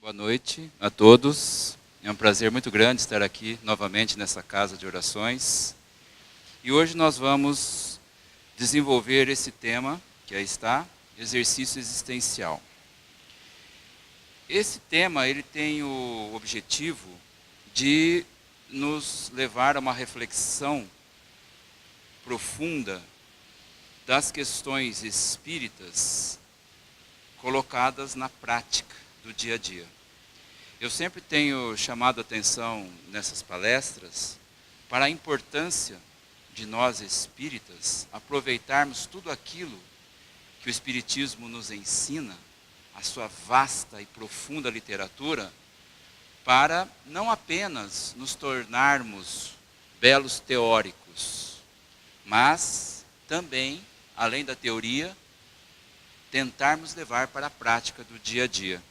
Boa noite a todos. É um prazer muito grande estar aqui novamente nessa casa de orações. E hoje nós vamos desenvolver esse tema, que aí está, exercício existencial. Esse tema ele tem o objetivo de nos levar a uma reflexão profunda das questões espíritas colocadas na prática do dia a dia. Eu sempre tenho chamado a atenção nessas palestras para a importância de nós espíritas aproveitarmos tudo aquilo que o Espiritismo nos ensina, a sua vasta e profunda literatura, para não apenas nos tornarmos belos teóricos, mas também, além da teoria, tentarmos levar para a prática do dia a dia.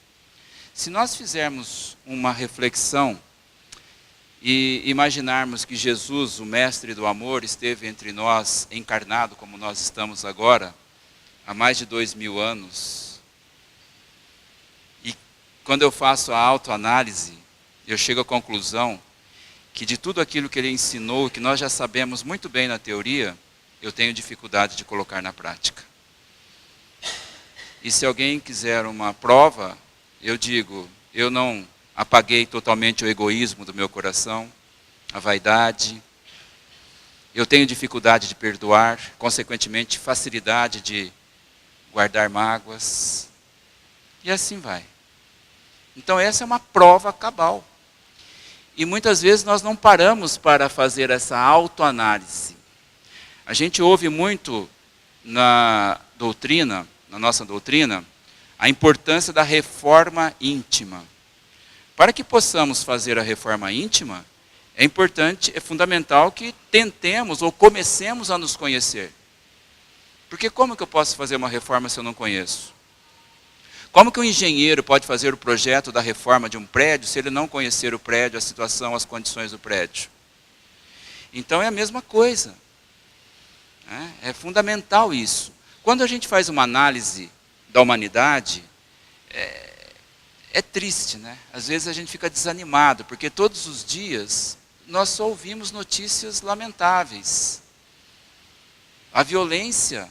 Se nós fizermos uma reflexão e imaginarmos que Jesus, o Mestre do Amor, esteve entre nós, encarnado como nós estamos agora, há mais de 2000 anos, e quando eu faço a autoanálise, eu chego à conclusão que de tudo aquilo que ele ensinou, que nós já sabemos muito bem na teoria, eu tenho dificuldade de colocar na prática. E se alguém quiser uma prova, eu digo, eu não apaguei totalmente o egoísmo do meu coração, a vaidade. Eu tenho dificuldade de perdoar, consequentemente facilidade de guardar mágoas. E assim vai. Então essa é uma prova cabal. E muitas vezes nós não paramos para fazer essa autoanálise. A gente ouve muito na doutrina, na nossa doutrina, a importância da reforma íntima. Para que possamos fazer a reforma íntima, é importante, é fundamental que tentemos ou comecemos a nos conhecer. Porque como que eu posso fazer uma reforma se eu não conheço? Como que um engenheiro pode fazer o projeto da reforma de um prédio se ele não conhecer o prédio, a situação, as condições do prédio? Então é a mesma coisa. É fundamental isso. Quando a gente faz uma análise da humanidade, é triste, né? Às vezes a gente fica desanimado, porque todos os dias nós só ouvimos notícias lamentáveis. A violência,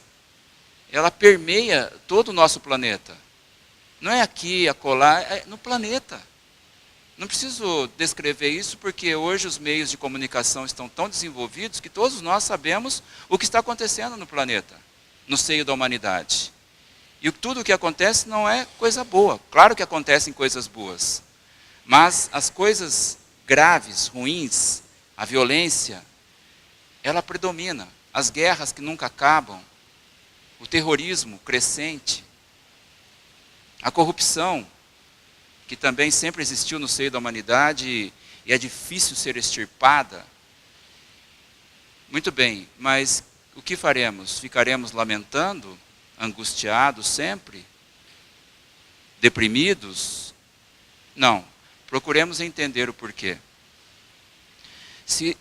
ela permeia todo o nosso planeta. Não é aqui, acolá, é no planeta. Não preciso descrever isso, porque hoje os meios de comunicação estão tão desenvolvidos que todos nós sabemos o que está acontecendo no planeta, no seio da humanidade. E tudo o que acontece não é coisa boa. Claro que acontecem coisas boas. Mas as coisas graves, ruins, a violência, ela predomina. As guerras que nunca acabam, o terrorismo crescente, a corrupção, que também sempre existiu no seio da humanidade e é difícil ser extirpada. Muito bem, mas o que faremos? Ficaremos lamentando? Angustiados sempre? Deprimidos? Não. Procuremos entender o porquê. Se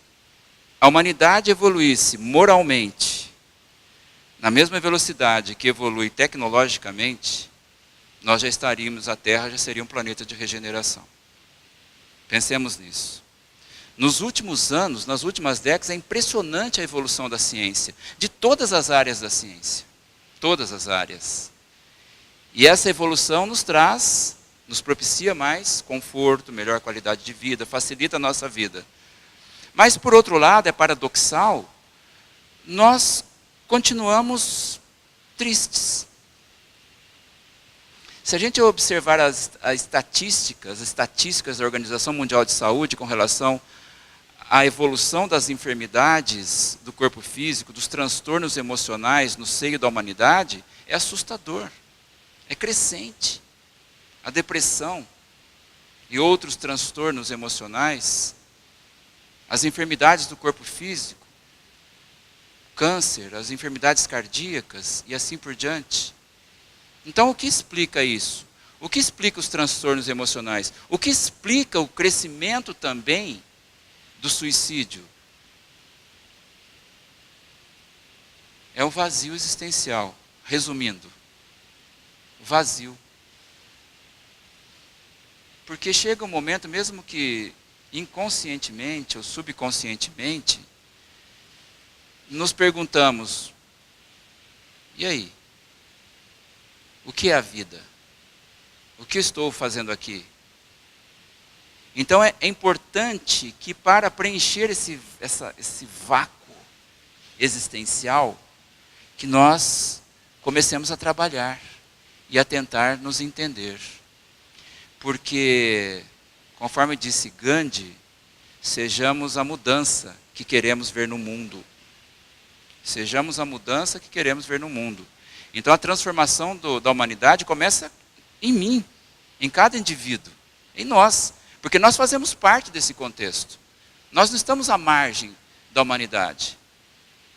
a humanidade evoluísse moralmente, na mesma velocidade que evolui tecnologicamente, nós já estaríamos, a Terra já seria um planeta de regeneração. Pensemos nisso. Nos últimos anos, nas últimas décadas, é impressionante a evolução da ciência, de todas as áreas da ciência. Todas as áreas. E essa evolução nos propicia mais conforto, melhor qualidade de vida, facilita a nossa vida. Mas, por outro lado, é paradoxal, nós continuamos tristes. Se a gente observar as estatísticas da Organização Mundial de Saúde com relação à evolução das enfermidades do corpo físico, dos transtornos emocionais no seio da humanidade, é assustador, é crescente. A depressão e outros transtornos emocionais, as enfermidades do corpo físico, câncer, as enfermidades cardíacas e assim por diante. Então o que explica isso? O que explica os transtornos emocionais? O que explica o crescimento também do suicídio? É um vazio existencial. Resumindo, vazio. Porque chega um momento, mesmo que inconscientemente ou subconscientemente, nos perguntamos, e aí? O que é a vida? O que estou fazendo aqui? Então é importante que para preencher esse vácuo existencial, que nós comecemos a trabalhar e a tentar nos entender. Porque, conforme disse Gandhi, sejamos a mudança que queremos ver no mundo. Sejamos a mudança que queremos ver no mundo. Então a transformação da humanidade começa em mim, em cada indivíduo, em nós. Porque nós fazemos parte desse contexto. Nós não estamos à margem da humanidade.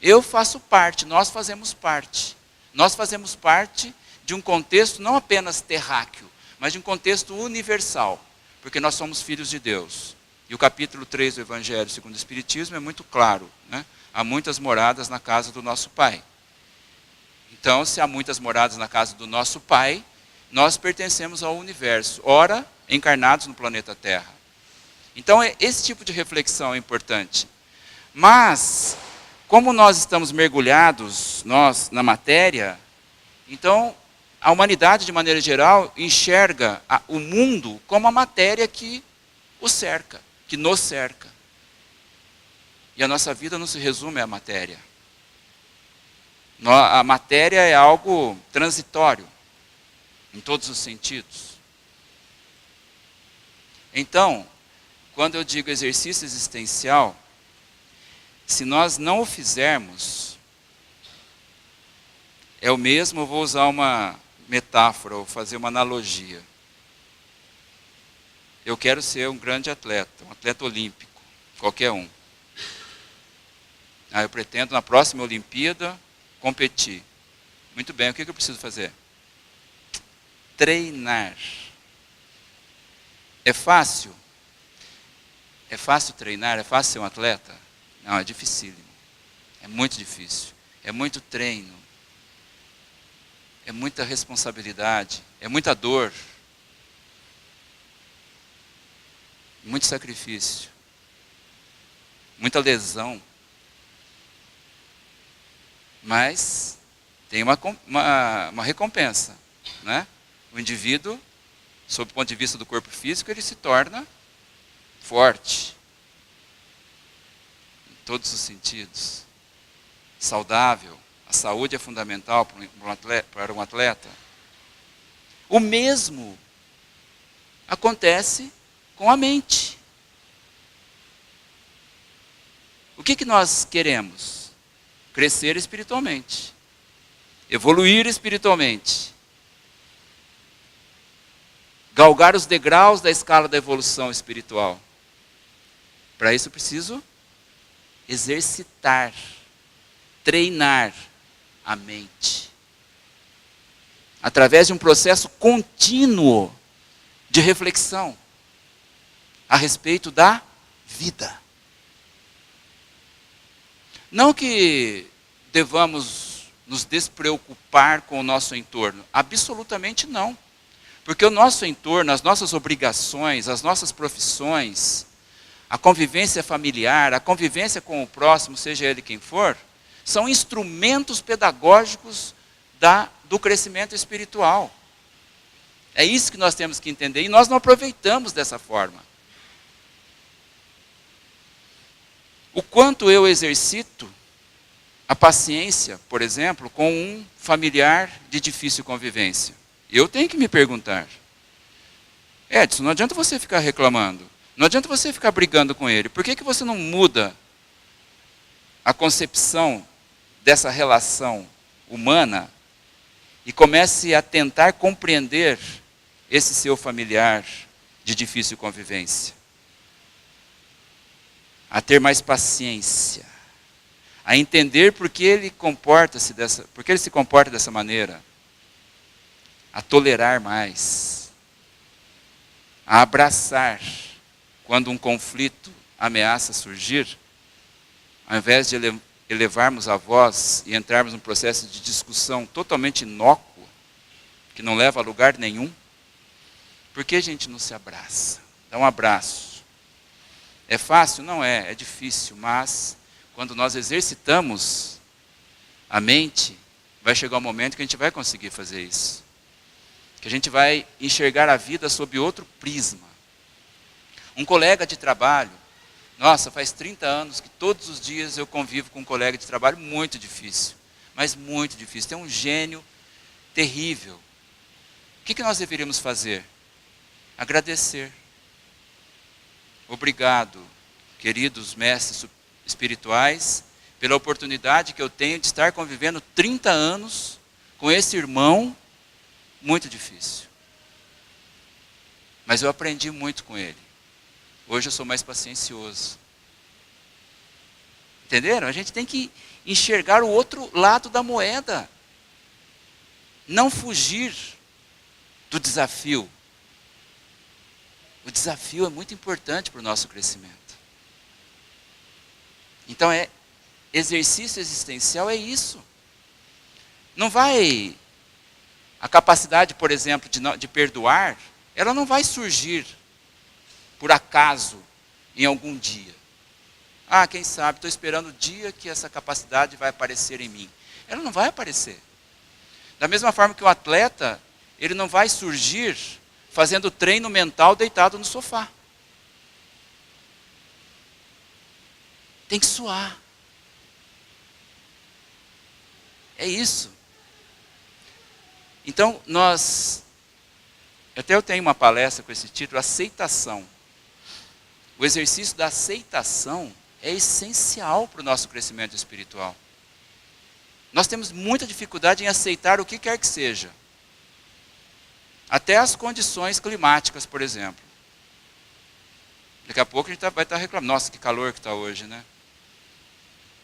Eu faço parte, nós fazemos parte. Nós fazemos parte de um contexto não apenas terráqueo, mas de um contexto universal. Porque nós somos filhos de Deus. E o capítulo 3 do Evangelho segundo o Espiritismo é muito claro, né? Há muitas moradas na casa do nosso Pai. Então, se há muitas moradas na casa do nosso Pai, nós pertencemos ao universo, ora encarnados no planeta Terra. Então, esse tipo de reflexão é importante. Mas, como nós estamos mergulhados, nós, na matéria, então, a humanidade, de maneira geral, enxerga o mundo como a matéria que o cerca, que nos cerca. E a nossa vida não se resume à matéria. A matéria é algo transitório, em todos os sentidos. Então, quando eu digo exercício existencial, se nós não o fizermos, é o mesmo, eu vou usar uma metáfora, ou fazer uma analogia. Eu quero ser um grande atleta, um atleta olímpico, qualquer um. Eu pretendo na próxima Olimpíada competir. Muito bem, o que eu preciso fazer? Treinar. É fácil? É fácil treinar? É fácil ser um atleta? Não, é dificílimo. É muito difícil. É muito treino. É muita responsabilidade. É muita dor. Muito sacrifício. Muita lesão. Mas tem uma recompensa, né? O indivíduo, sob o ponto de vista do corpo físico, ele se torna forte, em todos os sentidos, saudável. A saúde é fundamental para um atleta. O mesmo acontece com a mente. O que nós queremos? Crescer espiritualmente, evoluir espiritualmente, galgar os degraus da escala da evolução espiritual. Para isso eu preciso exercitar, treinar a mente, através de um processo contínuo de reflexão a respeito da vida. Não que devamos nos despreocupar com o nosso entorno, absolutamente não. Porque o nosso entorno, as nossas obrigações, as nossas profissões, a convivência familiar, a convivência com o próximo, seja ele quem for, são instrumentos pedagógicos do crescimento espiritual. É isso que nós temos que entender e nós não aproveitamos dessa forma. O quanto eu exercito a paciência, por exemplo, com um familiar de difícil convivência? Eu tenho que me perguntar. Edson, não adianta você ficar reclamando. Não adianta você ficar brigando com ele. Por que você não muda a concepção dessa relação humana e comece a tentar compreender esse seu familiar de difícil convivência? A ter mais paciência, a entender por que ele se comporta dessa maneira, a tolerar mais, a abraçar quando um conflito ameaça surgir, ao invés de elevarmos a voz e entrarmos num processo de discussão totalmente inócuo, que não leva a lugar nenhum, Por que a gente não se abraça? Dá um abraço. É fácil? Não é, é difícil, mas quando nós exercitamos a mente, vai chegar um momento que a gente vai conseguir fazer isso. Que a gente vai enxergar a vida sob outro prisma. Um colega de trabalho, nossa, faz 30 anos que todos os dias eu convivo com um colega de trabalho muito difícil, mas muito difícil. Tem um gênio terrível. O que nós deveríamos fazer? Agradecer. Obrigado, queridos mestres espirituais, pela oportunidade que eu tenho de estar convivendo 30 anos com esse irmão muito difícil. Mas eu aprendi muito com ele. Hoje eu sou mais paciencioso. Entenderam? A gente tem que enxergar o outro lado da moeda. Não fugir do desafio. O desafio é muito importante para o nosso crescimento. Então, exercício existencial é isso. Não vai... A capacidade, por exemplo, de perdoar, ela não vai surgir por acaso em algum dia. Ah, quem sabe, estou esperando o dia que essa capacidade vai aparecer em mim. Ela não vai aparecer. Da mesma forma que o atleta, ele não vai surgir fazendo treino mental deitado no sofá. Tem que suar. É isso. Então, até eu tenho uma palestra com esse título, Aceitação. O exercício da aceitação é essencial para o nosso crescimento espiritual. Nós temos muita dificuldade em aceitar o que quer que seja. Até as condições climáticas, por exemplo. Daqui a pouco a gente vai estar reclamando. Nossa, que calor que está hoje, né?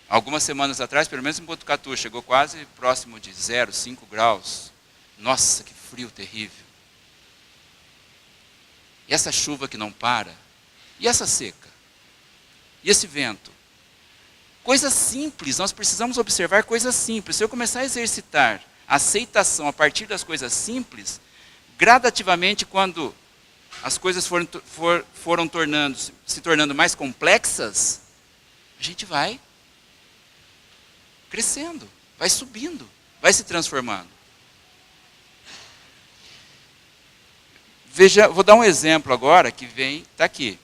Algumas semanas atrás, pelo menos em Botucatu, chegou quase próximo de 0, 5 graus. Nossa, que frio terrível. E essa chuva que não para? E essa seca? E esse vento? Coisas simples, nós precisamos observar coisas simples. Se eu começar a exercitar a aceitação a partir das coisas simples, gradativamente, quando as coisas foram se tornando mais complexas, a gente vai crescendo, vai subindo, vai se transformando. Veja, vou dar um exemplo agora que está aqui.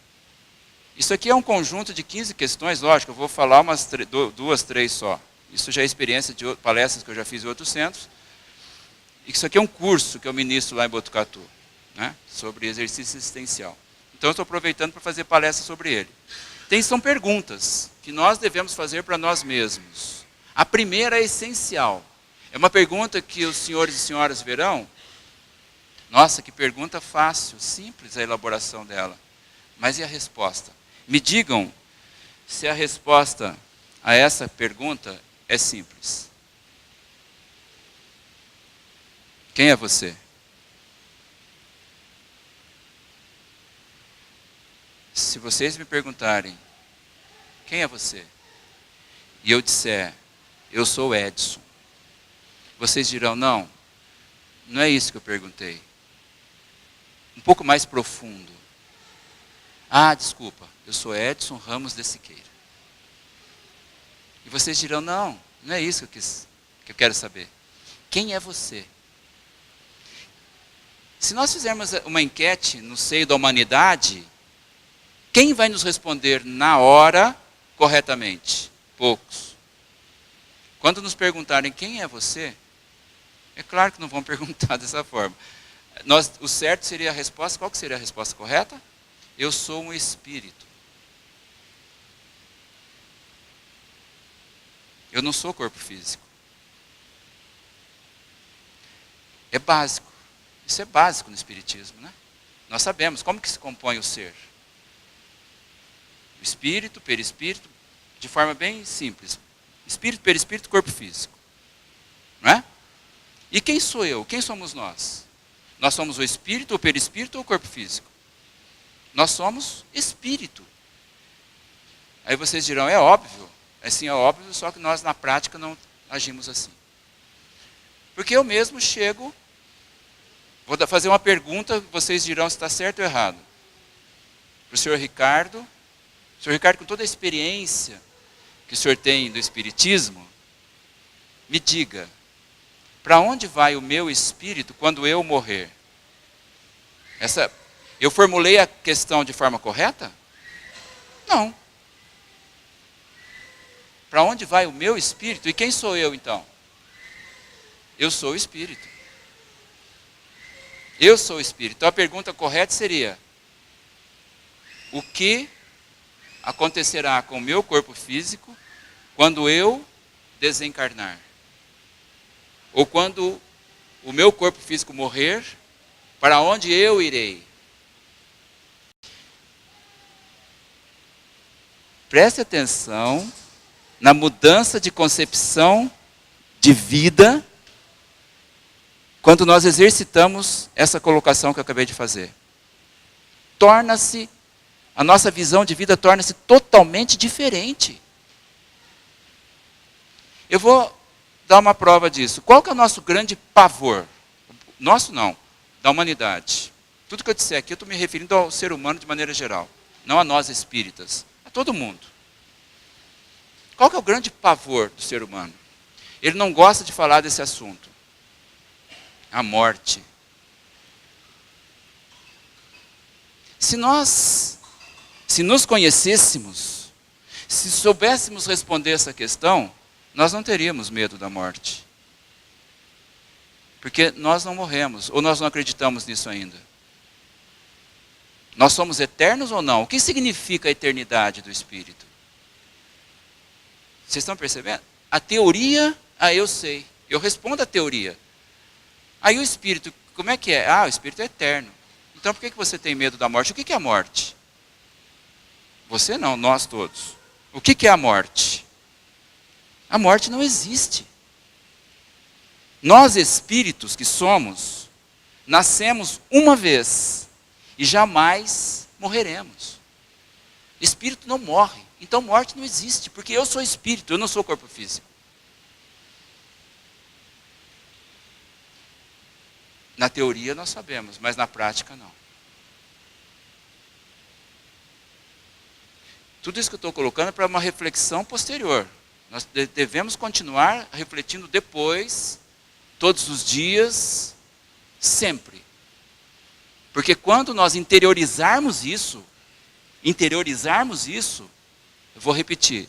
Isso aqui é um conjunto de 15 questões, lógico, eu vou falar umas 2, 3 só. Isso já é experiência de palestras que eu já fiz em outros centros. Isso aqui é um curso que eu ministro lá em Botucatu, né, sobre exercício existencial. Então eu estou aproveitando para fazer palestra sobre ele. São perguntas que nós devemos fazer para nós mesmos. A primeira é essencial. É uma pergunta que os senhores e senhoras verão. Nossa, que pergunta fácil, simples a elaboração dela. Mas e a resposta? Me digam se a resposta a essa pergunta é simples. Quem é você? Se vocês me perguntarem, quem é você? E eu disser, eu sou Edson. Vocês dirão, não é isso que eu perguntei. Um pouco mais profundo. Ah, desculpa, eu sou Edson Ramos de Siqueira. E vocês dirão, não é isso que eu quero saber. Quem é você? Se nós fizermos uma enquete no seio da humanidade, quem vai nos responder na hora corretamente? Poucos. Quando nos perguntarem quem é você, é claro que não vão perguntar dessa forma. O certo seria a resposta, qual que seria a resposta correta? Eu sou um espírito. Eu não sou corpo físico. É básico. Isso é básico no espiritismo, né? Nós sabemos como que se compõe o ser. O espírito, perispírito, de forma bem simples. Espírito, perispírito, corpo físico. Não é? E quem sou eu? Quem somos nós? Nós somos o espírito, o perispírito ou o corpo físico? Nós somos espírito. Aí vocês dirão, é óbvio. Assim, é óbvio, só que nós na prática não agimos assim. Porque eu mesmo chego Vou fazer uma pergunta, vocês dirão se está certo ou errado. Para o senhor Ricardo, com toda a experiência que o senhor tem do Espiritismo, me diga, para onde vai o meu espírito quando eu morrer? Eu formulei a questão de forma correta? Não. Para onde vai o meu espírito? E quem sou eu então? Eu sou o espírito. Eu sou o espírito. Então a pergunta correta seria: o que acontecerá com o meu corpo físico quando eu desencarnar? Ou quando o meu corpo físico morrer, para onde eu irei? Preste atenção na mudança de concepção de vida quando nós exercitamos essa colocação que eu acabei de fazer. A nossa visão de vida torna-se totalmente diferente. Eu vou dar uma prova disso. Qual que é o nosso grande pavor? Nosso não, da humanidade. Tudo que eu disser aqui, eu estou me referindo ao ser humano de maneira geral. Não a nós espíritas, a todo mundo. Qual que é o grande pavor do ser humano? Ele não gosta de falar desse assunto. A morte. Se nos conhecêssemos, se soubéssemos responder essa questão, nós não teríamos medo da morte. Porque nós não morremos, ou nós não acreditamos nisso ainda. Nós somos eternos ou não? O que significa a eternidade do Espírito? Vocês estão percebendo? A teoria, eu sei. Eu respondo a teoria. Aí o Espírito, como é que é? O Espírito é eterno. Então por que você tem medo da morte? O que é a morte? Você não, nós todos. O que é a morte? A morte não existe. Nós espíritos que somos, nascemos uma vez e jamais morreremos. Espírito não morre, então morte não existe, porque eu sou espírito, eu não sou corpo físico. Na teoria nós sabemos, mas na prática não. Tudo isso que eu estou colocando é para uma reflexão posterior. Nós devemos continuar refletindo depois, todos os dias, sempre. Porque quando nós interiorizarmos isso, eu vou repetir,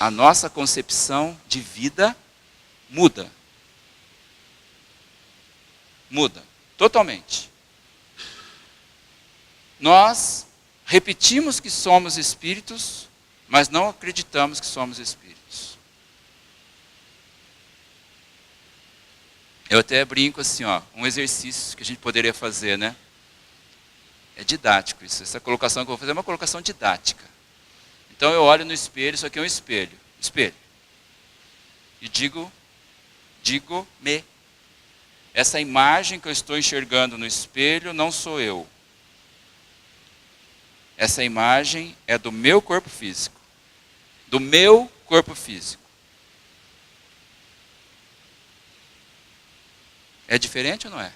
a nossa concepção de vida muda. Muda, totalmente. Nós repetimos que somos espíritos, mas não acreditamos que somos espíritos. Eu até brinco assim, um exercício que a gente poderia fazer, né? É didático isso. Essa colocação que eu vou fazer é uma colocação didática. Então eu olho no espelho, isso aqui é um espelho. Espelho. E digo-me. Essa imagem que eu estou enxergando no espelho não sou eu. Essa imagem é do meu corpo físico. Do meu corpo físico. É diferente ou não é?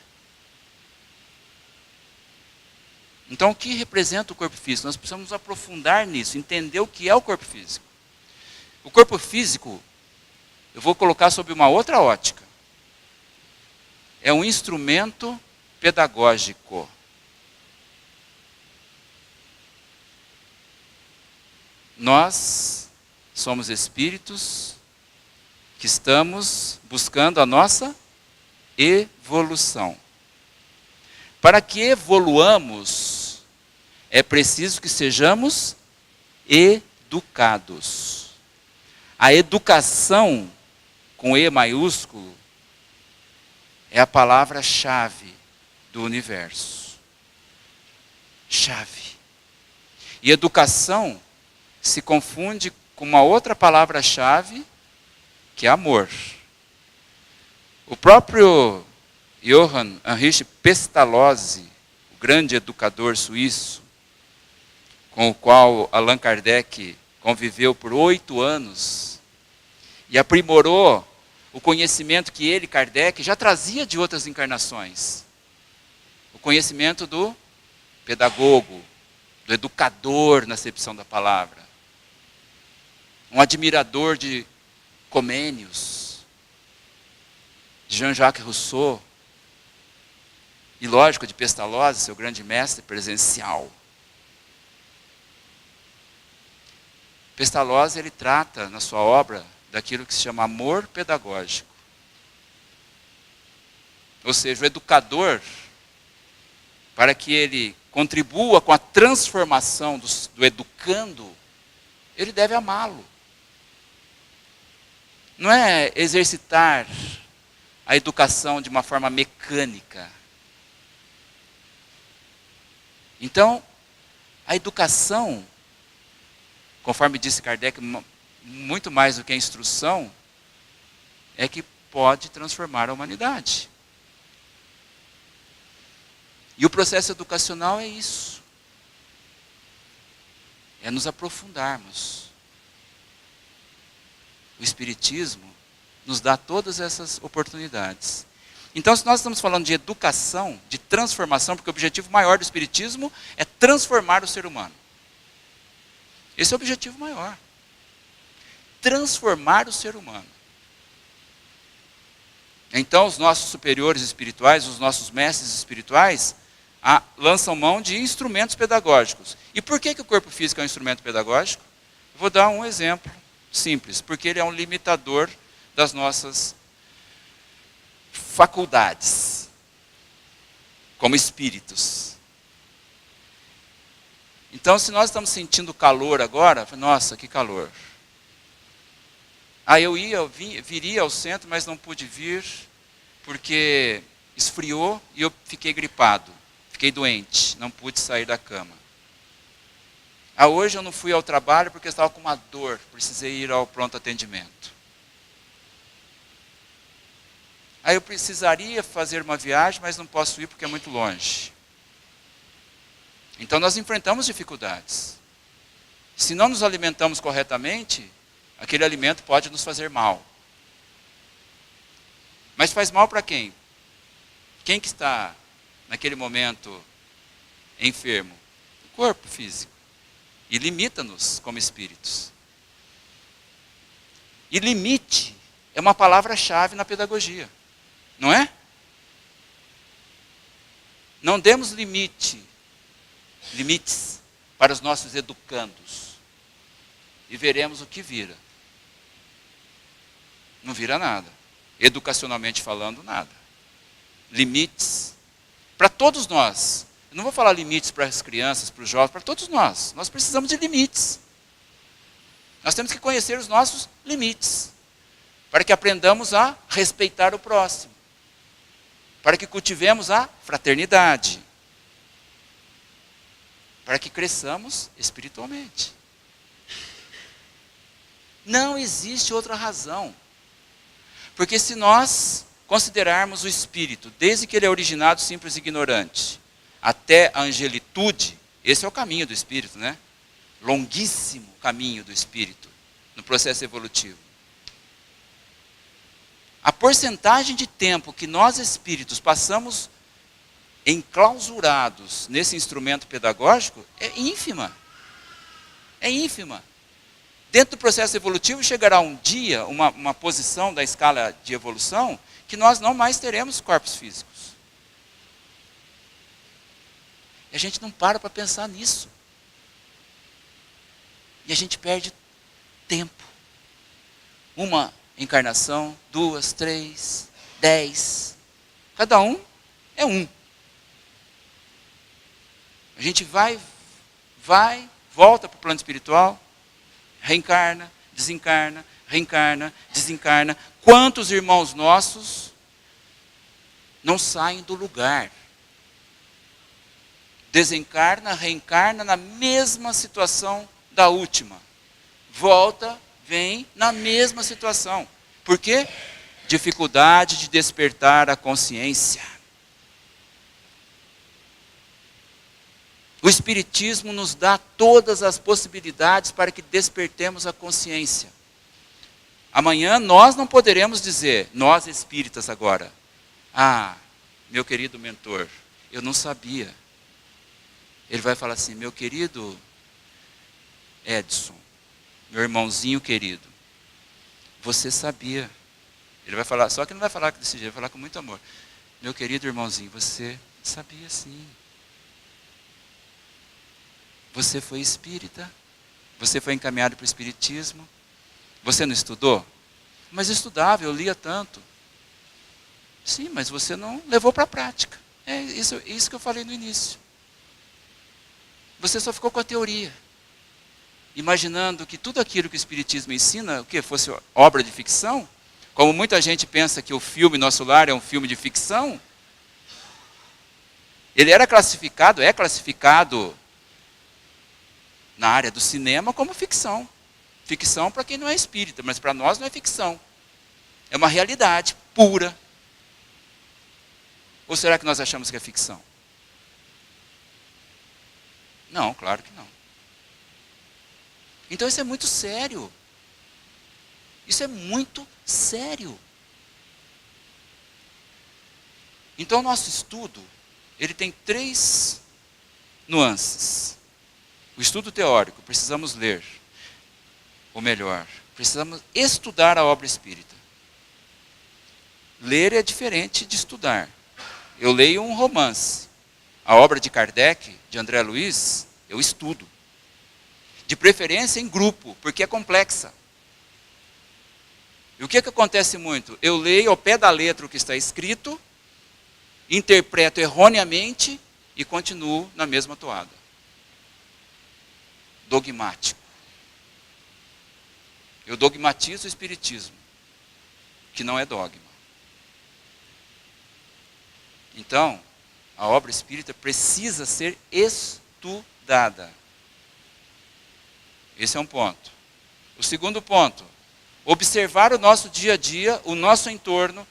Então, o que representa o corpo físico? Nós precisamos aprofundar nisso, entender o que é o corpo físico. O corpo físico, eu vou colocar sob uma outra ótica. É um instrumento pedagógico. Nós somos espíritos que estamos buscando a nossa evolução. Para que evoluamos, é preciso que sejamos educados. A educação, com E maiúsculo, é a palavra-chave do universo. Chave. E educação se confunde com uma outra palavra-chave, que é amor. O próprio Johann Heinrich Pestalozzi, o grande educador suíço, com o qual Allan Kardec conviveu por 8 anos, e aprimorou o conhecimento que ele, Kardec, já trazia de outras encarnações. O conhecimento do pedagogo, do educador na acepção da palavra. Um admirador de Comênios, de Jean-Jacques Rousseau, e lógico, de Pestalozzi, seu grande mestre presencial. Pestalozzi, ele trata na sua obra daquilo que se chama amor pedagógico. Ou seja, o educador, para que ele contribua com a transformação do educando, ele deve amá-lo. Não é exercitar a educação de uma forma mecânica. Então, a educação, conforme disse Kardec, muito mais do que a instrução, é que pode transformar a humanidade. E o processo educacional é isso. É nos aprofundarmos. O Espiritismo nos dá todas essas oportunidades. Então, se nós estamos falando de educação, de transformação, porque o objetivo maior do Espiritismo é transformar o ser humano. Esse é o objetivo maior. Transformar o ser humano. Então, os nossos superiores espirituais, os nossos mestres espirituais, lançam mão de instrumentos pedagógicos. E por que o corpo físico é um instrumento pedagógico? Eu vou dar um exemplo simples. Porque ele é um limitador das nossas faculdades, como espíritos. Então, se nós estamos sentindo calor agora, nossa, que calor. Viria ao centro, mas não pude vir, porque esfriou e eu fiquei gripado. Fiquei doente, não pude sair da cama. Hoje eu não fui ao trabalho porque eu estava com uma dor, precisei ir ao pronto atendimento. Eu precisaria fazer uma viagem, mas não posso ir porque é muito longe. Então nós enfrentamos dificuldades. Se não nos alimentamos corretamente, aquele alimento pode nos fazer mal. Mas faz mal para quem? Quem que está naquele momento enfermo? O corpo físico. E limita-nos como espíritos. E limite é uma palavra-chave na pedagogia. Não é? Não demos limites para os nossos educandos. E veremos o que vira. Não vira nada. Educacionalmente falando, nada. Limites para todos nós. Eu não vou falar limites para as crianças, para os jovens, para todos nós. Nós precisamos de limites. Nós temos que conhecer os nossos limites. Para que aprendamos a respeitar o próximo. Para que cultivemos a fraternidade. Para que cresçamos espiritualmente. Não existe outra razão. Porque se nós considerarmos o espírito, desde que ele é originado simples e ignorante, até a angelitude, esse é o caminho do espírito, né? Longuíssimo caminho do espírito, no processo evolutivo. A porcentagem de tempo que nós espíritos passamos enclausurados nesse instrumento pedagógico é ínfima. É ínfima. Dentro do processo evolutivo chegará um dia, uma posição da escala de evolução, que nós não mais teremos corpos físicos. E a gente não para pensar nisso. E a gente perde tempo. Uma encarnação, 2, 3, 10. Cada um é um. A gente vai, volta para o plano espiritual, reencarna, desencarna, reencarna, desencarna. Quantos irmãos nossos não saem do lugar? Desencarna, reencarna na mesma situação da última. Volta, vem na mesma situação. Por quê? Dificuldade de despertar a consciência. O Espiritismo nos dá todas as possibilidades para que despertemos a consciência. Amanhã nós não poderemos dizer, nós espíritas agora, meu querido mentor, eu não sabia. Ele vai falar assim, meu querido Edson, meu irmãozinho querido, você sabia. Ele vai falar, só que não vai falar desse jeito, vai falar com muito amor. Meu querido irmãozinho, você sabia sim. Você foi espírita, você foi encaminhado para o espiritismo, você não estudou? Mas eu estudava, eu lia tanto. Sim, mas você não levou para a prática. É isso que eu falei no início. Você só ficou com a teoria, imaginando que tudo aquilo que o espiritismo ensina, o que fosse obra de ficção, como muita gente pensa que o filme Nosso Lar é um filme de ficção, ele é classificado na área do cinema como ficção. Ficção para quem não é espírita, mas para nós não é ficção. É uma realidade pura. Ou será que nós achamos que é ficção? Não, claro que não. Então isso é muito sério. Isso é muito sério. Então o nosso estudo, ele tem 3 nuances. O estudo teórico, precisamos ler. Ou melhor, precisamos estudar a obra espírita. Ler é diferente de estudar. Eu leio um romance. A obra de Kardec, de André Luiz, eu estudo. De preferência em grupo, porque é complexa. E o que acontece muito? Eu leio ao pé da letra o que está escrito, interpreto erroneamente e continuo na mesma toada. Dogmático. Eu dogmatizo o espiritismo, que não é dogma. Então, a obra espírita precisa ser estudada. Esse é um ponto. O segundo ponto, observar o nosso dia a dia, o nosso entorno,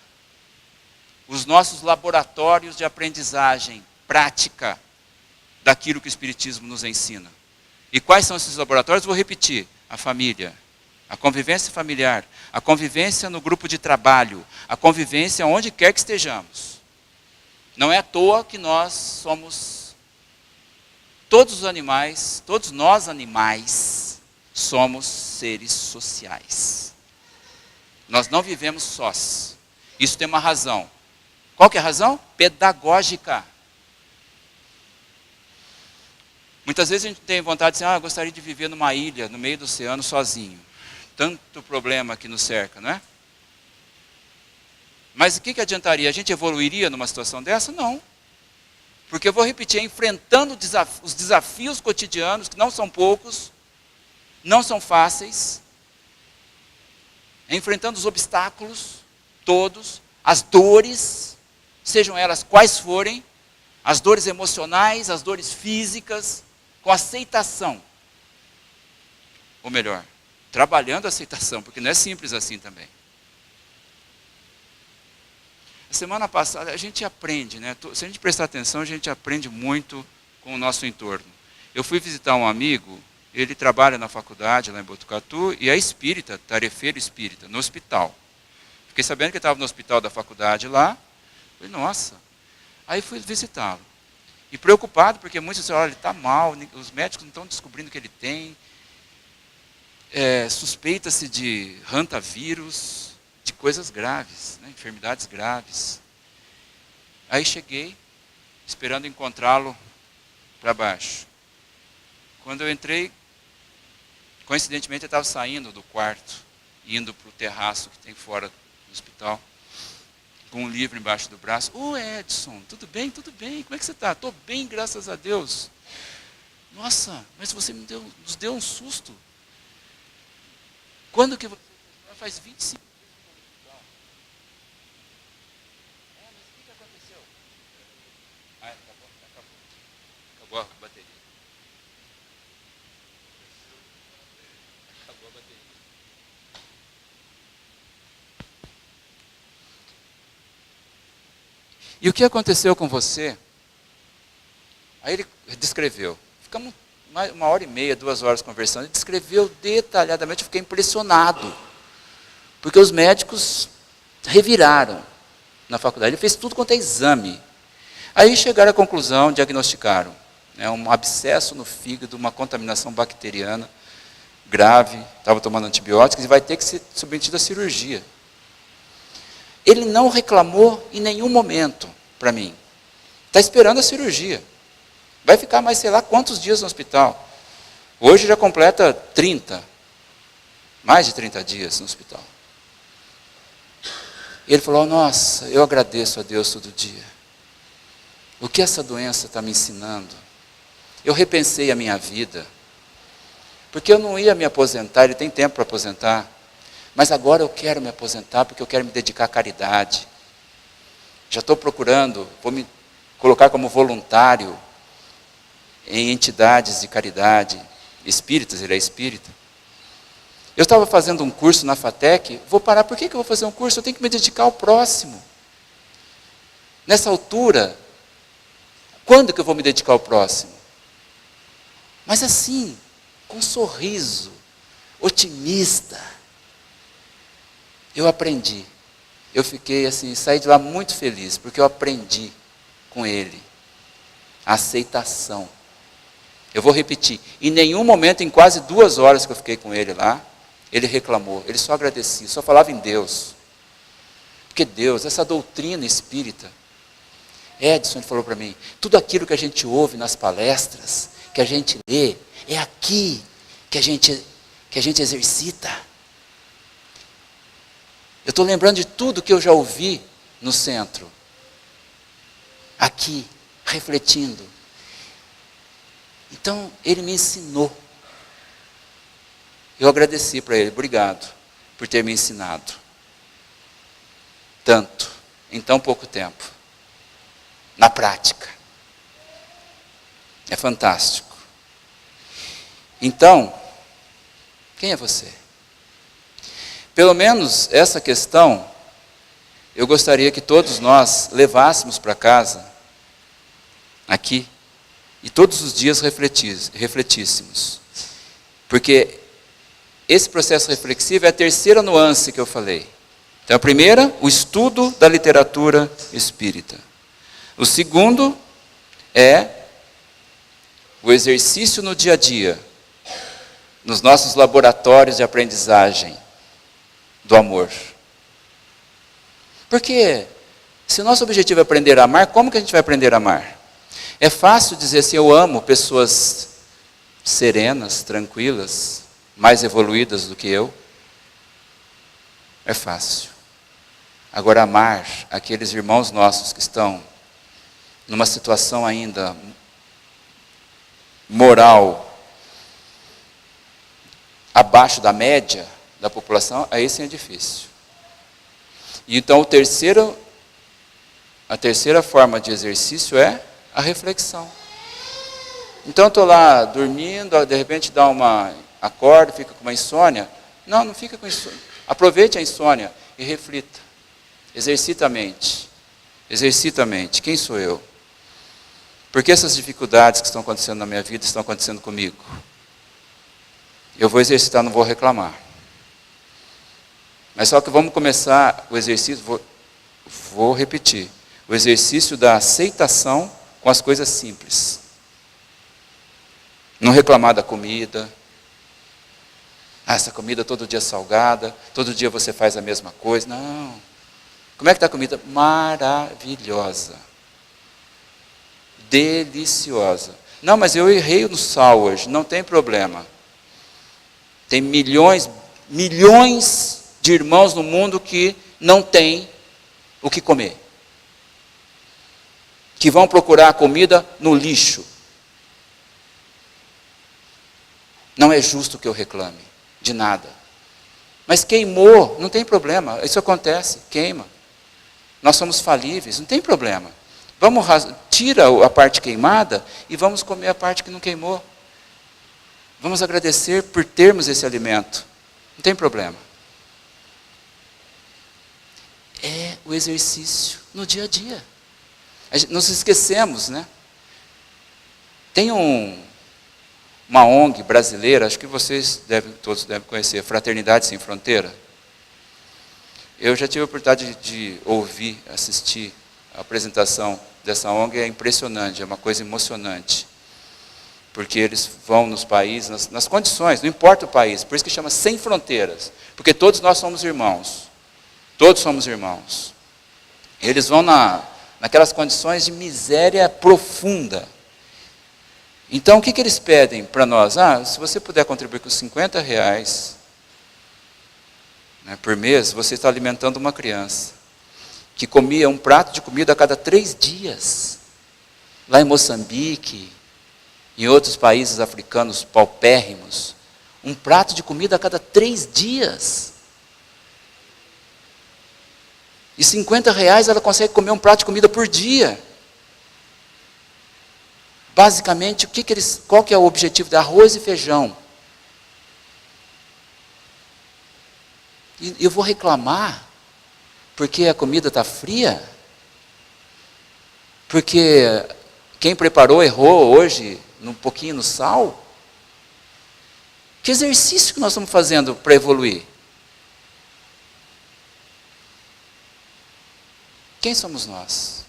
os nossos laboratórios de aprendizagem prática daquilo que o espiritismo nos ensina. E quais são esses laboratórios? Vou repetir. A família, a convivência familiar, a convivência no grupo de trabalho, a convivência onde quer que estejamos. Não é à toa que nós somos, todos nós animais, somos seres sociais. Nós não vivemos sós. Isso tem uma razão. Qual que é a razão? Pedagógica. Muitas vezes a gente tem vontade de dizer, eu gostaria de viver numa ilha, no meio do oceano, sozinho. Tanto problema que nos cerca, não é? Mas o que adiantaria? A gente evoluiria numa situação dessa? Não. Porque eu vou repetir, enfrentando os desafios cotidianos, que não são poucos, não são fáceis, enfrentando os obstáculos todos, as dores, sejam elas quais forem, as dores emocionais, as dores físicas, com aceitação. Ou melhor, trabalhando a aceitação, porque não é simples assim também. A semana passada a gente aprende, né? Se a gente prestar atenção, a gente aprende muito com o nosso entorno. Eu fui visitar um amigo, ele trabalha na faculdade lá em Botucatu, e é espírita, tarefeiro espírita, no hospital. Fiquei sabendo que ele estava no hospital da faculdade lá, falei, nossa. Aí fui visitá-lo. E preocupado, porque muitos disseram, olha, ele está mal, os médicos não estão descobrindo o que ele tem, suspeita-se de hantavírus, de coisas graves, né, enfermidades graves. Aí cheguei, esperando encontrá-lo para baixo. Quando eu entrei, coincidentemente ele estava saindo do quarto, indo para o terraço que tem fora do hospital, com um livro embaixo do braço. Edson, tudo bem? Tudo bem, como é que você está? Estou bem, graças a Deus. Nossa, mas você nos deu um susto. Quando que você... Faz 25 dias que eu estou no hospital. Mas o que aconteceu? Acabou a bateria. Acabou a bateria. E o que aconteceu com você? Aí ele descreveu. Ficamos 1h30, 2 horas conversando. Ele descreveu detalhadamente, eu fiquei impressionado. Porque os médicos reviraram na faculdade. Ele fez tudo quanto é exame. Aí chegaram à conclusão, diagnosticaram, né, um abscesso no fígado, uma contaminação bacteriana grave, estava tomando antibióticos e vai ter que ser submetido à cirurgia. Ele não reclamou em nenhum momento para mim. Está esperando a cirurgia. Vai ficar mais sei lá quantos dias no hospital. Hoje já completa 30. Mais de 30 dias no hospital. E ele falou, nossa, eu agradeço a Deus todo dia. O que essa doença está me ensinando? Eu repensei a minha vida. Porque eu não ia me aposentar, ele tem tempo para aposentar. Mas agora eu quero me aposentar porque eu quero me dedicar à caridade. Já estou procurando, vou me colocar como voluntário em entidades de caridade, espíritas, ele é espírita. Eu estava fazendo um curso na FATEC, vou parar, por que eu vou fazer um curso? Eu tenho que me dedicar ao próximo. Nessa altura, quando que eu vou me dedicar ao próximo? Mas assim, com um sorriso, otimista. Eu aprendi. Eu fiquei assim, saí de lá muito feliz, porque eu aprendi com ele a aceitação. Eu vou repetir, em nenhum momento, em quase 2 horas que eu fiquei com ele lá, ele reclamou, ele só agradecia, só falava em Deus. Porque Deus, essa doutrina espírita, Edson falou para mim, tudo aquilo que a gente ouve nas palestras, que a gente lê, é aqui que a gente exercita. Eu estou lembrando de tudo que eu já ouvi no centro. Aqui, refletindo. Então, ele me ensinou. Eu agradeci para ele, obrigado por ter me ensinado. Tanto, em tão pouco tempo. Na prática. É fantástico. Então, quem é você? Pelo menos essa questão, eu gostaria que todos nós levássemos para casa, aqui, e todos os dias refletíssemos. Porque esse processo reflexivo é a terceira nuance que eu falei. Então, a primeira, o estudo da literatura espírita. O segundo é o exercício no dia a dia, nos nossos laboratórios de aprendizagem do amor. Porque se o nosso objetivo é aprender a amar, como que a gente vai aprender a amar? É fácil dizer assim, eu amo pessoas serenas, tranquilas, mais evoluídas do que eu. É fácil. Agora, amar aqueles irmãos nossos que estão numa situação ainda moral abaixo da média da população, aí sim é difícil. E então a terceira forma de exercício é a reflexão. Então eu estou lá dormindo, de repente acorda, fica com uma insônia. Não fica com insônia. Aproveite a insônia e reflita. Exercita a mente. Exercita a mente. Quem sou eu? Por que essas dificuldades que estão acontecendo na minha vida estão acontecendo comigo? Eu vou exercitar, não vou reclamar. Mas só que vamos começar o exercício, vou repetir. O exercício da aceitação com as coisas simples. Não reclamar da comida. Essa comida todo dia é salgada, todo dia você faz a mesma coisa. Não. Como é que está a comida? Maravilhosa. Deliciosa. Não, mas eu errei no sal hoje, não tem problema. Tem milhões de irmãos no mundo que não têm o que comer. Que vão procurar a comida no lixo. Não é justo que eu reclame de nada. Mas queimou, não tem problema, isso acontece, queima. Nós somos falíveis, não tem problema. Tira a parte queimada e vamos comer a parte que não queimou. Vamos agradecer por termos esse alimento. Não tem problema. É o exercício no dia a dia. Nos esquecemos, né? Tem uma ONG brasileira, acho que vocês todos devem conhecer, Fraternidade Sem Fronteira. Eu já tive a oportunidade de ouvir, assistir a apresentação dessa ONG, é impressionante, é uma coisa emocionante. Porque eles vão nos países, nas condições, não importa o país, por isso que chama Sem Fronteiras. Porque todos nós somos irmãos. Todos somos irmãos. Eles vão naquelas condições de miséria profunda. Então, o que eles pedem para nós? Se você puder contribuir com R$50, né, por mês, você está alimentando uma criança que comia um prato de comida a cada 3 dias. Lá em Moçambique, em outros países africanos paupérrimos, um prato de comida a cada 3 dias. E R$50 ela consegue comer um prato de comida por dia. Basicamente, qual que é o objetivo? De arroz e feijão. E eu vou reclamar porque a comida está fria? Porque quem preparou errou hoje um pouquinho no sal? Que exercício que nós estamos fazendo para evoluir? Quem somos nós?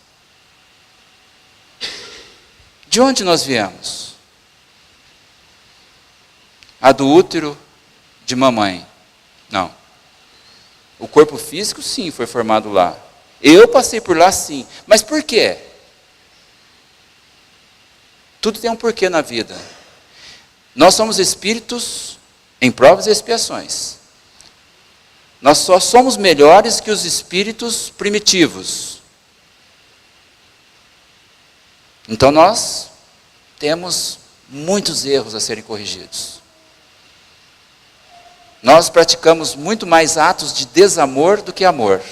De onde nós viemos? Do útero de mamãe? Não. O corpo físico, sim, foi formado lá. Eu passei por lá, sim. Mas por quê? Tudo tem um porquê na vida. Nós somos espíritos em provas e expiações. Nós só somos melhores que os espíritos primitivos. Então nós temos muitos erros a serem corrigidos. Nós praticamos muito mais atos de desamor do que amor.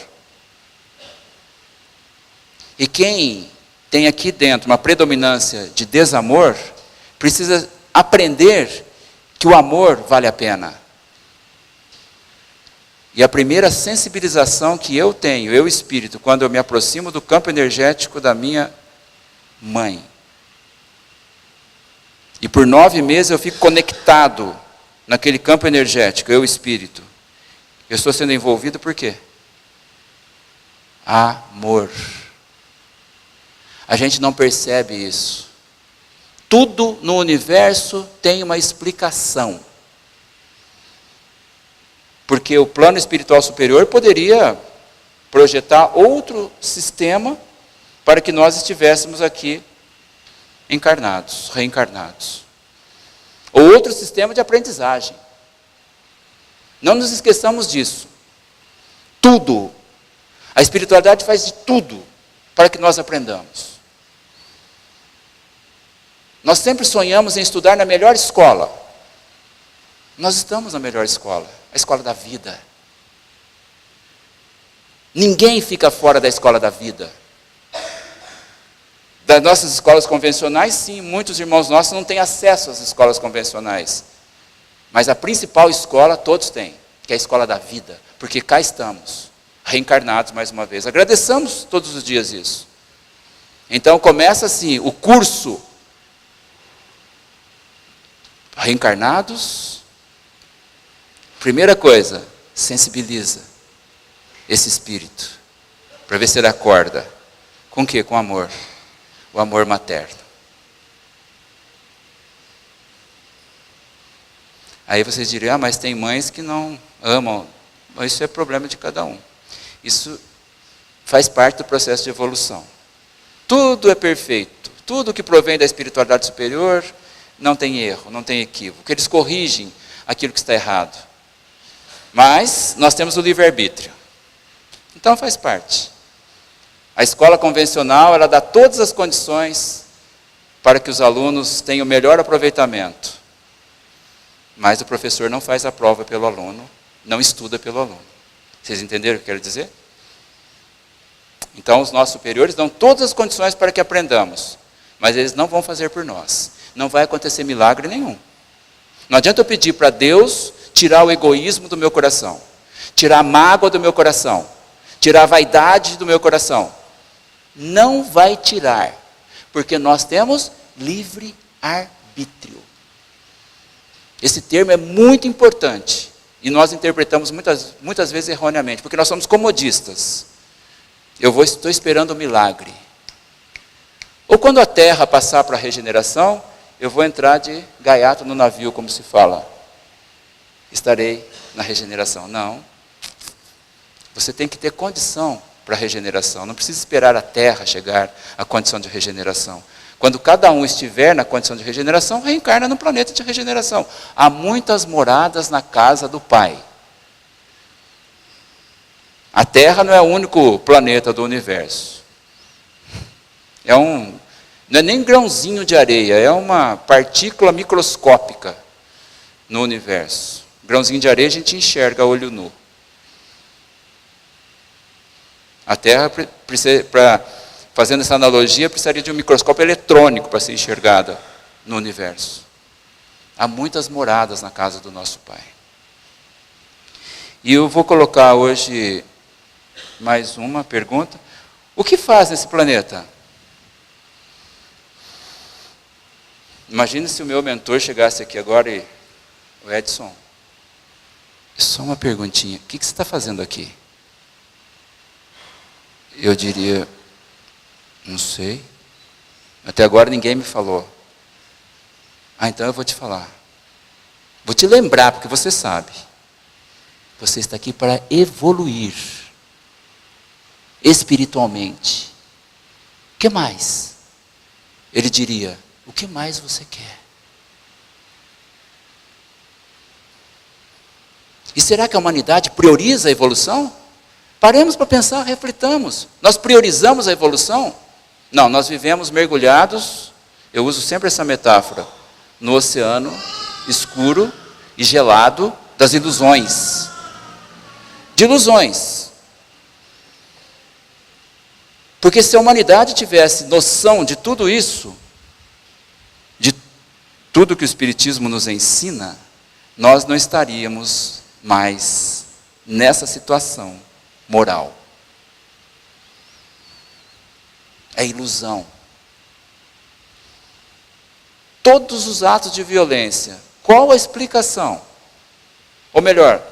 E quem tem aqui dentro uma predominância de desamor, precisa aprender que o amor vale a pena. E a primeira sensibilização que eu tenho, eu espírito, quando eu me aproximo do campo energético da minha mãe. E por 9 meses eu fico conectado naquele campo energético, eu espírito. Eu estou sendo envolvido por quê? Amor. A gente não percebe isso. Tudo no universo tem uma explicação. Porque o plano espiritual superior poderia projetar outro sistema para que nós estivéssemos aqui encarnados, reencarnados. Ou outro sistema de aprendizagem. Não nos esqueçamos disso. Tudo. A espiritualidade faz de tudo para que nós aprendamos. Nós sempre sonhamos em estudar na melhor escola. Nós estamos na melhor escola, a escola da vida. Ninguém fica fora da escola da vida. Das nossas escolas convencionais, sim, muitos irmãos nossos não têm acesso às escolas convencionais. Mas a principal escola todos têm, que é a escola da vida. Porque cá estamos, reencarnados mais uma vez. Agradeçamos todos os dias isso. Então começa assim, o curso. Reencarnados. Primeira coisa, sensibiliza esse espírito. Para ver se ele acorda. Com o quê? Com amor. O amor materno. Aí vocês diriam, mas tem mães que não amam. Mas isso é problema de cada um. Isso faz parte do processo de evolução. Tudo é perfeito. Tudo que provém da espiritualidade superior não tem erro, não tem equívoco. Eles corrigem aquilo que está errado. Mas nós temos o livre-arbítrio. Então faz parte. A escola convencional, ela dá todas as condições para que os alunos tenham o melhor aproveitamento. Mas o professor não faz a prova pelo aluno, não estuda pelo aluno. Vocês entenderam o que eu quero dizer? Então os nossos superiores dão todas as condições para que aprendamos. Mas eles não vão fazer por nós. Não vai acontecer milagre nenhum. Não adianta eu pedir para Deus tirar o egoísmo do meu coração. Tirar a mágoa do meu coração. Tirar a vaidade do meu coração. Não vai tirar, porque nós temos livre-arbítrio. Esse termo é muito importante. E nós interpretamos muitas vezes erroneamente, porque nós somos comodistas. Estou esperando o milagre. Ou quando a terra passar para a regeneração, eu vou entrar de gaiato no navio, como se fala. Estarei na regeneração. Não. Você tem que ter condição para a regeneração. Não precisa esperar a terra chegar à condição de regeneração. Quando cada um estiver na condição de regeneração, reencarna no planeta de regeneração. Há muitas moradas na casa do Pai. A Terra não é o único planeta do universo. Não é nem grãozinho de areia, é uma partícula microscópica no universo. Grãozinho de areia a gente enxerga a olho nu. A Terra, fazendo essa analogia, precisaria de um microscópio eletrônico para ser enxergada no universo. Há muitas moradas na casa do nosso Pai. E eu vou colocar hoje mais uma pergunta. O que faz nesse planeta? Imagine se o meu mentor chegasse aqui agora e... O Edson, só uma perguntinha. O que você está fazendo aqui? Eu diria... Não sei. Até agora ninguém me falou. Então eu vou te falar. Vou te lembrar, porque você sabe. Você está aqui para evoluir espiritualmente. O que mais? Ele diria, o que mais você quer? E será que a humanidade prioriza a evolução? Paremos para pensar, reflitamos. Nós priorizamos a evolução? Não, nós vivemos mergulhados, eu uso sempre essa metáfora, no oceano escuro e gelado das ilusões. De ilusões. Porque se a humanidade tivesse noção de tudo isso, de tudo que o Espiritismo nos ensina, nós não estaríamos mais nessa situação moral. É ilusão. Todos os atos de violência, qual a explicação? Ou melhor,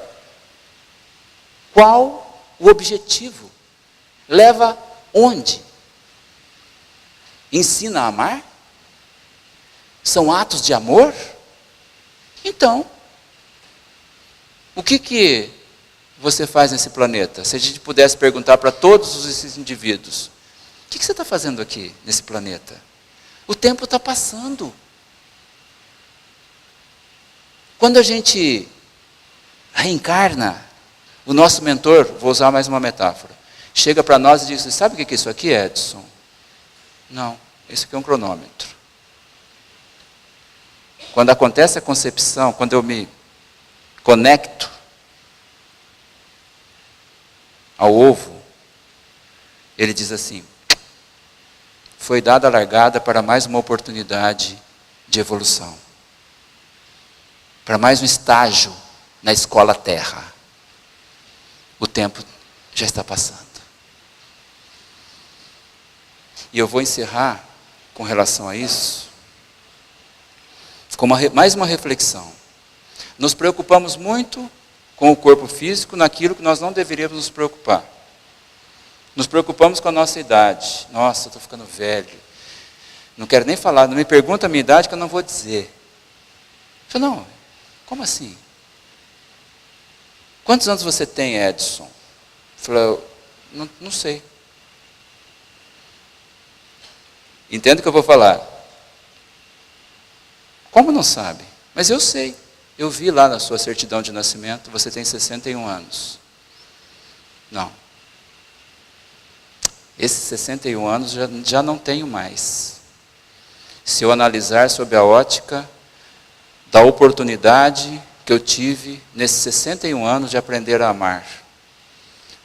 qual o objetivo? Leva onde? Ensina a amar? São atos de amor? Então, o que você faz nesse planeta? Se a gente pudesse perguntar para todos esses indivíduos, o que você está fazendo aqui nesse planeta? O tempo está passando. Quando a gente reencarna, o nosso mentor, vou usar mais uma metáfora, chega para nós e diz, sabe o que é isso aqui, Edson? Não, isso aqui é um cronômetro. Quando acontece a concepção, quando eu me conecto ao ovo, ele diz assim, foi dada a largada para mais uma oportunidade de evolução. Para mais um estágio na escola Terra. O tempo já está passando. E eu vou encerrar com relação a isso, com mais uma reflexão. Nos preocupamos muito com o corpo físico naquilo que nós não deveríamos nos preocupar. Nos preocupamos com a nossa idade. Nossa, eu estou ficando velho. Não quero nem falar, não me pergunta a minha idade que eu não vou dizer. Eu falei, não, como assim? Quantos anos você tem, Edson? Eu falei, não sei. Entendo o que eu vou falar. Como não sabe? Mas eu sei. Eu vi lá na sua certidão de nascimento, você tem 61 anos. Não. Esses 61 anos já não tenho mais. Se eu analisar sob a ótica da oportunidade que eu tive nesses 61 anos de aprender a amar.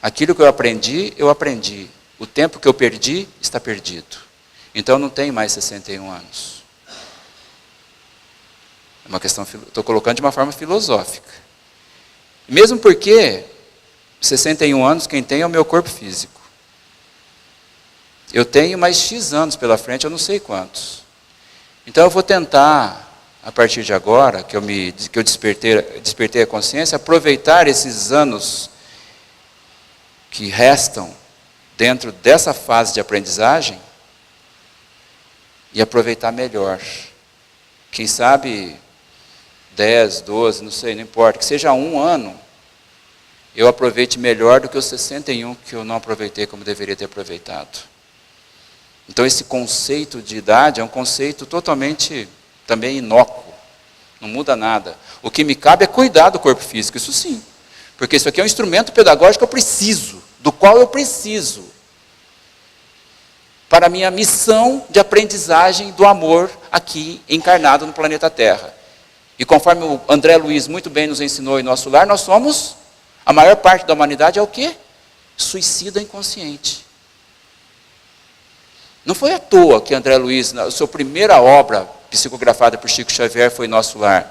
Aquilo que eu aprendi. O tempo que eu perdi, está perdido. Então eu não tenho mais 61 anos. É uma questão, estou colocando de uma forma filosófica. Mesmo porque 61 anos quem tem é o meu corpo físico. Eu tenho mais X anos pela frente, eu não sei quantos. Então eu vou tentar a partir de agora, que eu despertei a consciência, aproveitar esses anos que restam dentro dessa fase de aprendizagem e aproveitar melhor. Quem sabe 10, 12, não sei, não importa, que seja um ano, eu aproveite melhor do que os 61 que eu não aproveitei como deveria ter aproveitado. Então esse conceito de idade é um conceito totalmente também inócuo, não muda nada. O que me cabe é cuidar do corpo físico, isso sim, porque isso aqui é um instrumento pedagógico que eu preciso, do qual eu preciso, para a minha missão de aprendizagem do amor aqui encarnado no planeta Terra. E conforme o André Luiz muito bem nos ensinou em nosso lar, nós somos, a maior parte da humanidade é o quê? Suicida inconsciente. Não foi à toa que André Luiz, na sua primeira obra psicografada por Chico Xavier, foi Nosso Lar,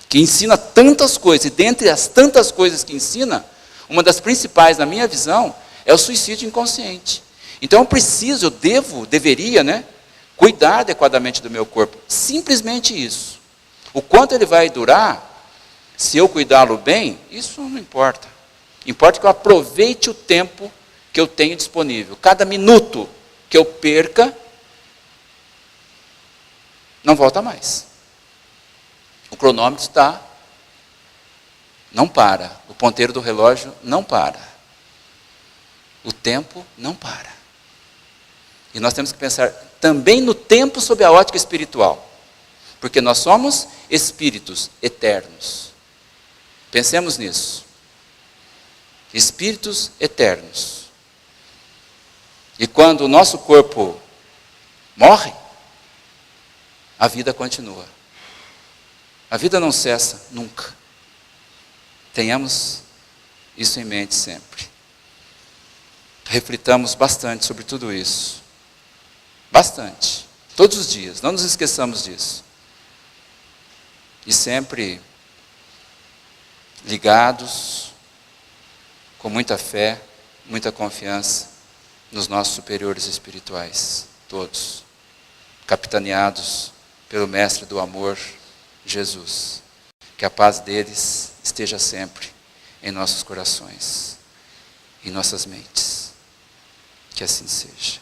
que ensina tantas coisas, e dentre as tantas coisas que ensina, uma das principais, na minha visão, é o suicídio inconsciente. Então eu deveria, cuidar adequadamente do meu corpo. Simplesmente isso. O quanto ele vai durar, se eu cuidá-lo bem, isso não importa. Importa que eu aproveite o tempo que eu tenho disponível. Cada minuto que eu perca, não volta mais. O cronômetro não para. O ponteiro do relógio não para. O tempo não para. E nós temos que pensar também no tempo sob a ótica espiritual. Porque nós somos espíritos eternos. Pensemos nisso. Espíritos eternos. E quando o nosso corpo morre, a vida continua. A vida não cessa nunca. Tenhamos isso em mente sempre. Reflitamos bastante sobre tudo isso. Bastante. Todos os dias. Não nos esqueçamos disso. E sempre ligados, com muita fé, muita confiança nos nossos superiores espirituais. Todos. Capitaneados pelo Mestre do Amor, Jesus. Que a paz deles esteja sempre em nossos corações, em nossas mentes. Que assim seja.